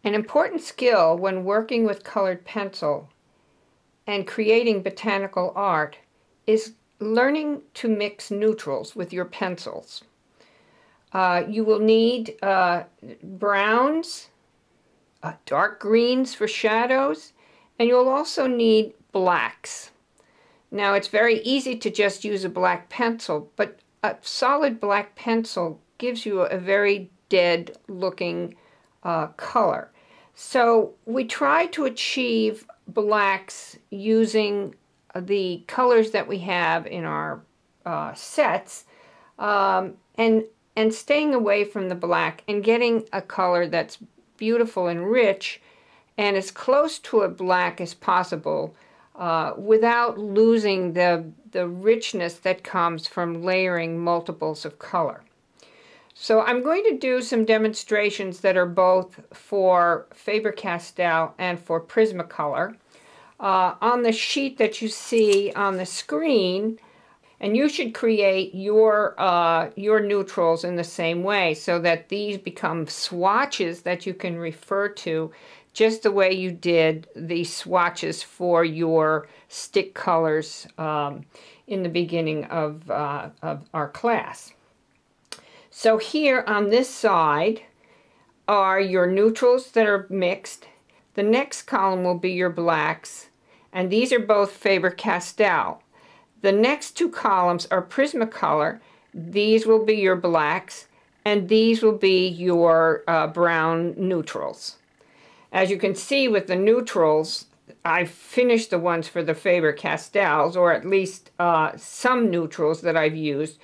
An important skill when working with colored pencil and creating botanical art is learning to mix neutrals with your pencils. You will need browns, dark greens for shadows, and you'll also need blacks. Now, it's very easy to just use a black pencil, but a solid black pencil gives you a very dead looking color. So we try to achieve blacks using the colors that we have in our sets, and staying away from the black and getting a color that's beautiful and rich and as close to a black as possible, without losing the richness that comes from layering multiples of color. So I'm going to do some demonstrations that are both for Faber-Castell and for Prismacolor. On the sheet that you see on the screen, and you should create your neutrals in the same way so that these become swatches that you can refer to just the way you did the swatches for your stick colors in the beginning of our class. So here on this side are your neutrals that are mixed. The next column will be your blacks, and these are both Faber-Castell. The next two columns are Prismacolor. These will be your blacks, and these will be your brown neutrals. As you can see with the neutrals, I've finished the ones for the Faber-Castells, or at least some neutrals that I've used,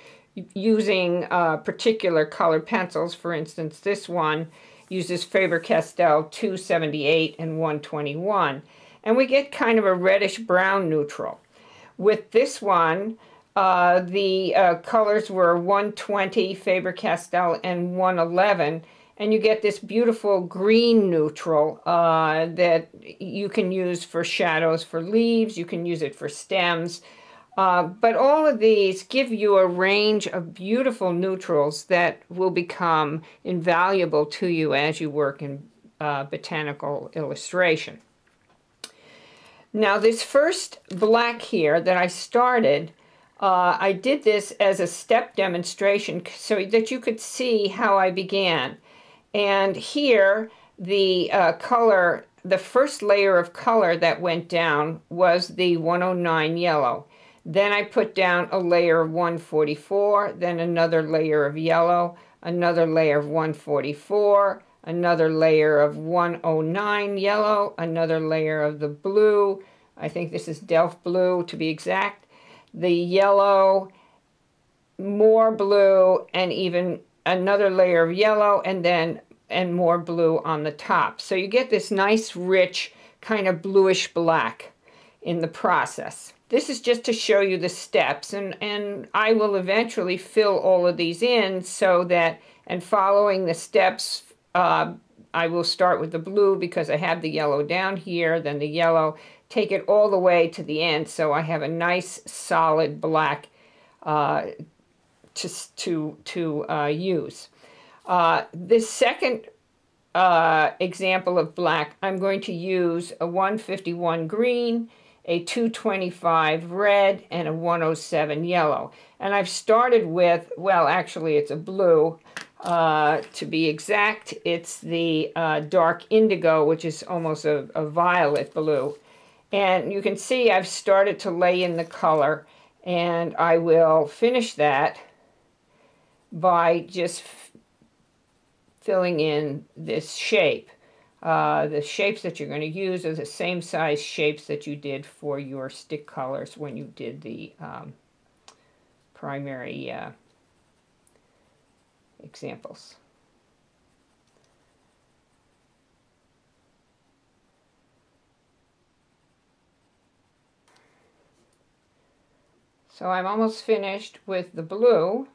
using particular colored pencils. For instance, this one uses Faber-Castell 278 and 121, and we get kind of a reddish-brown neutral. With this one, the colors were 120 Faber-Castell and 111, and you get this beautiful green neutral that you can use for shadows for leaves, you can use it for stems, but all of these give you a range of beautiful neutrals that will become invaluable to you as you work in botanical illustration. Now, this first black here that I started, I did this as a step demonstration so that you could see how I began. And here, the color, the first layer of color that went down was the 109 yellow. Then I put down a layer of 144, then another layer of yellow, another layer of 144, another layer of 109 yellow, another layer of the blue, I think this is Delft blue to be exact, the yellow, more blue, and even another layer of yellow, and more blue on the top. So you get this nice rich kind of bluish black in the process. This is just to show you the steps, and I will eventually fill all of these in so that, and following the steps, I will start with the blue because I have the yellow down here, then the yellow, take it all the way to the end so I have a nice solid black to use. This second example of black, I'm going to use a 151 green, a 225 red, and a 107 yellow. And I've started with, well, actually it's a blue. To be exact, it's the dark indigo, which is almost a violet blue. And you can see I've started to lay in the color, and I will finish that by just filling in this shape. The shapes that you're going to use are the same size shapes that you did for your stick colors when you did the primary examples. So I'm almost finished with the blue.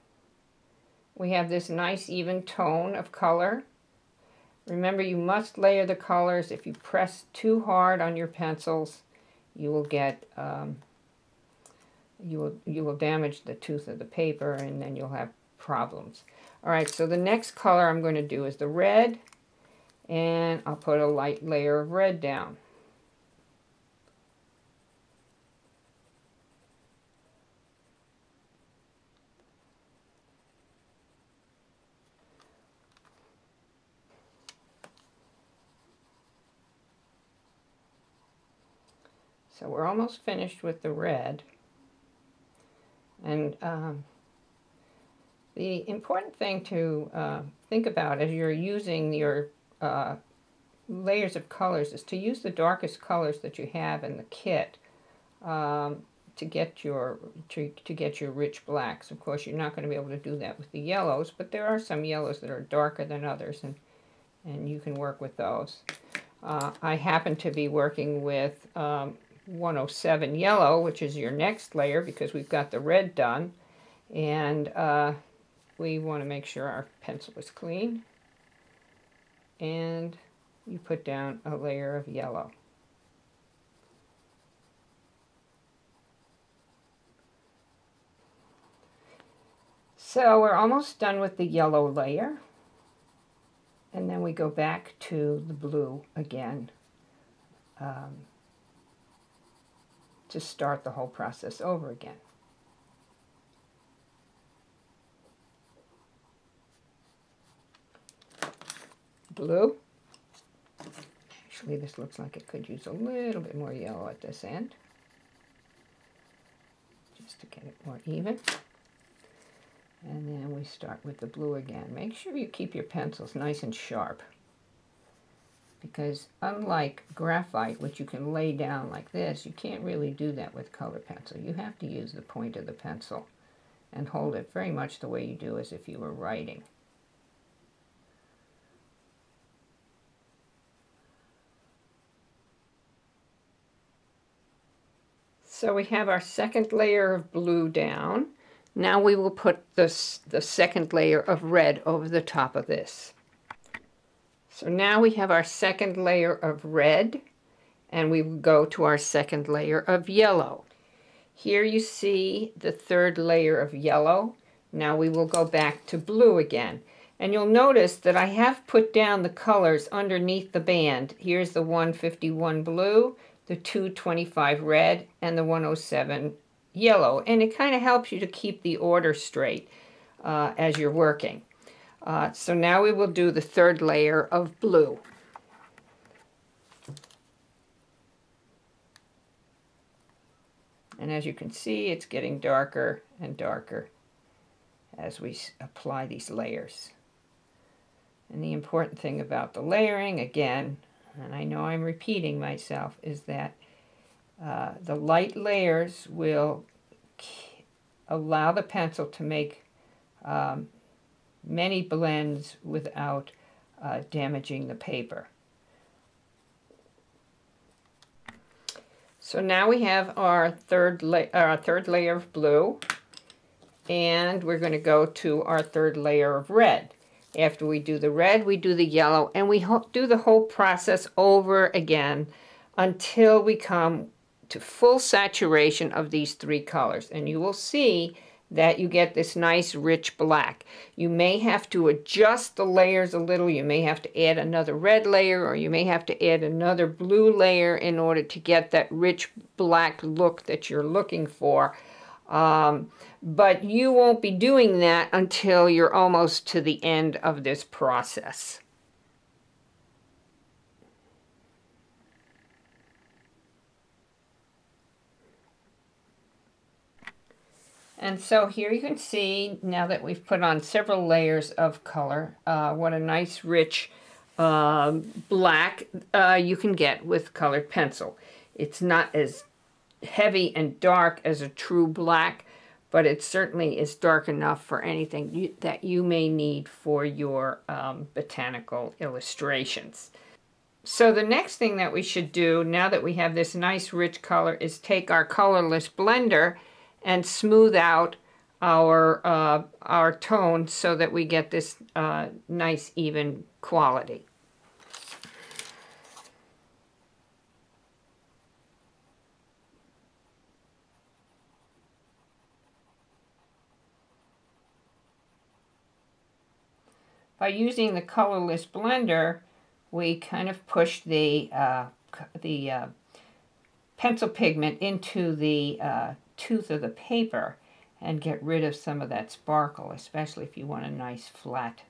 We have this nice even tone of color. Remember, you must layer the colors. If you press too hard on your pencils, you will get you will damage the tooth of the paper, and then you'll have problems. All right, so the next color I'm going to do is the red, And I'll put a light layer of red down. So we're almost finished with the red. And the important thing to think about as you're using your layers of colors is to use the darkest colors that you have in the kit to get your rich blacks. Of course, you're not going to be able to do that with the yellows, but there are some yellows that are darker than others, and you can work with those. I happen to be working with 107 yellow, which is your next layer, because we've got the red done, and we want to make sure our pencil is clean, and you put down a layer of yellow. So we're almost done with the yellow layer, and then we go back to the blue again to start the whole process over again. Blue. Actually, this looks like it could use a little bit more yellow at this end, just to get it more even. And then we start with the blue again. Make sure you keep your pencils nice and sharp, because unlike graphite, which you can lay down like this, you can't really do that with colored pencil. You have to use the point of the pencil and hold it very much the way you do as if you were writing. So we have our second layer of blue down. Now we will put the second layer of red over the top of this. So now we have our second layer of red, and we will go to our second layer of yellow. Here you see the third layer of yellow. Now we will go back to blue again. And you'll notice that I have put down the colors underneath the band. Here's the 151 blue, the 225 red, and the 107 yellow. And it kind of helps you to keep the order straight as you're working. So now we will do the third layer of blue. And as you can see, it's getting darker and darker as we apply these layers. And the important thing about the layering, again, and I know I'm repeating myself, is that the light layers will allow the pencil to make many blends without damaging the paper. So now we have our third layer of blue, and we're going to go to our third layer of red. After we do the red, we do the yellow, and we do the whole process over again until we come to full saturation of these three colors. And you will see that you get this nice rich black. You may have to adjust the layers a little. You may have to add another red layer, or you may have to add another blue layer in order to get that rich black look that you're looking for. But you won't be doing that until you're almost to the end of this process. And so here you can see, now that we've put on several layers of color, what a nice rich black you can get with colored pencil. It's not as heavy and dark as a true black, but it certainly is dark enough for anything that you may need for your botanical illustrations. So the next thing that we should do, now that we have this nice rich color, is take our colorless blender and smooth out our tone so that we get this nice even quality. By using the colorless blender, we kind of push the pencil pigment into the tooth of the paper and get rid of some of that sparkle, especially if you want a nice flat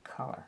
color.